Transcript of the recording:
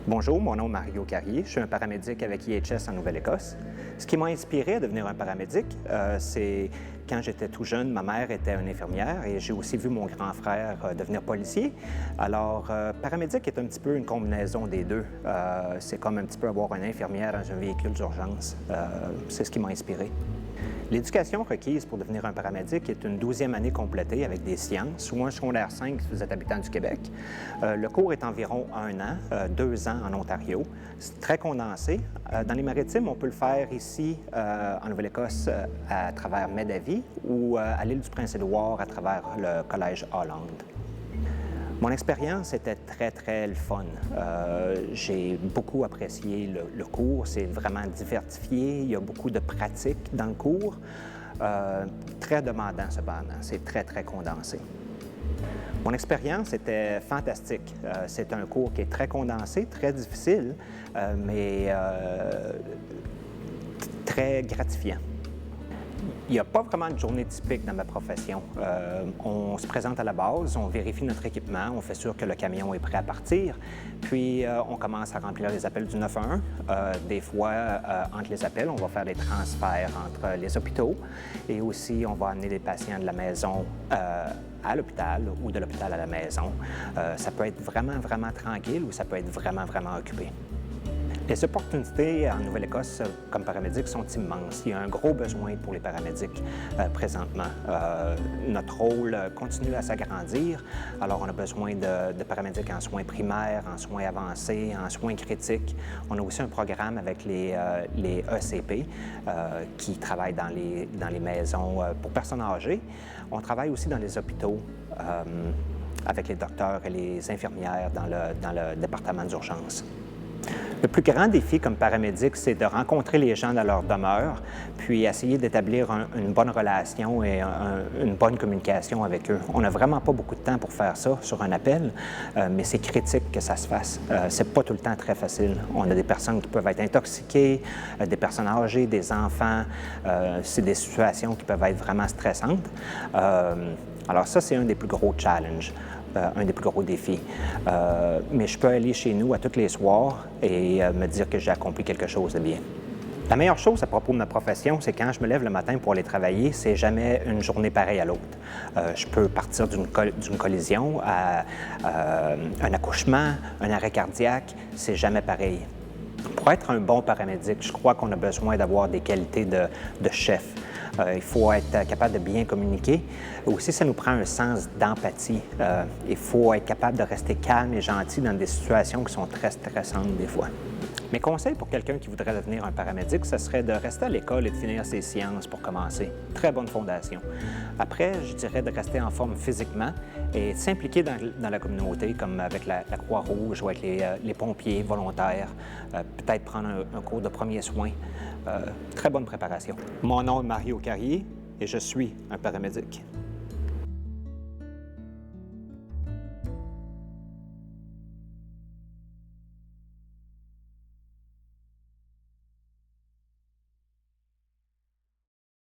Bonjour, mon nom est Mario Carrier, je suis un paramédic avec IHS en Nouvelle-Écosse. Ce qui m'a inspiré à devenir un paramédic, c'est quand j'étais tout jeune, ma mère était une infirmière et j'ai aussi vu mon grand frère devenir policier. Alors, paramédic est un petit peu une combinaison des deux. C'est comme un petit peu avoir une infirmière dans un véhicule d'urgence. C'est ce qui m'a inspiré. L'éducation requise pour devenir un paramédic est une 12e année complétée avec des sciences ou un secondaire 5 si vous êtes habitant du Québec. Le cours est environ 1 an, 2 ans en Ontario. C'est très condensé. Dans les maritimes, on peut le faire ici en Nouvelle-Écosse à travers Medavie ou à l'île du Prince-Édouard à travers le Collège Holland. Mon expérience était très le fun. J'ai beaucoup apprécié le cours. C'est vraiment diversifié. Il y a beaucoup de pratiques dans le cours. Très demandant cependant. C'est très condensé. Mon expérience était fantastique. C'est un cours qui est très condensé, très difficile, mais très gratifiant. Il n'y a pas vraiment de journée typique dans ma profession. On se présente à la base, on vérifie notre équipement, on fait sûr que le camion est prêt à partir, puis on commence à remplir les appels du 911. Des fois, entre les appels, on va faire des transferts entre les hôpitaux et aussi on va amener des patients de la maison à l'hôpital ou de l'hôpital à la maison. Ça peut être vraiment tranquille ou ça peut être vraiment occupé. Les opportunités en Nouvelle-Écosse comme paramédic sont immenses. Il y a un gros besoin pour les paramédics présentement. Notre rôle continue à s'agrandir, alors on a besoin de paramédics en soins primaires, en soins avancés, en soins critiques. On a aussi un programme avec les ECP qui travaillent dans les maisons pour personnes âgées. On travaille aussi dans les hôpitaux avec les docteurs et les infirmières dans le département d'urgence. Le plus grand défi comme paramédic, c'est de rencontrer les gens dans leur demeure, puis essayer d'établir une bonne relation et une bonne communication avec eux. On n'a vraiment pas beaucoup de temps pour faire ça sur un appel, mais c'est critique que ça se fasse. C'est pas tout le temps très facile. On a des personnes qui peuvent être intoxiquées, des personnes âgées, des enfants. C'est des situations qui peuvent être vraiment stressantes. Alors ça, c'est un des plus gros challenges. Un des plus gros défis. Mais je peux aller chez nous à tous les soirs et me dire que j'ai accompli quelque chose de bien. La meilleure chose à propos de ma profession, c'est quand je me lève le matin pour aller travailler, c'est jamais une journée pareille à l'autre. Je peux partir d'une collision à un accouchement, un arrêt cardiaque, c'est jamais pareil. Pour être un bon paramédic, je crois qu'on a besoin d'avoir des qualités de chef. Il faut être capable de bien communiquer. Aussi, ça nous prend un sens d'empathie. Il faut être capable de rester calme et gentil dans des situations qui sont très stressantes des fois. Mes conseils pour quelqu'un qui voudrait devenir un paramédic, ce serait de rester à l'école et de finir ses sciences pour commencer. Très bonne fondation. Après, je dirais de rester en forme physiquement et de s'impliquer dans la communauté, comme avec la Croix-Rouge ou avec les pompiers volontaires. Peut-être prendre un cours de premiers soins. Très bonne préparation. Mon nom est Mario Carrier et je suis un paramédic.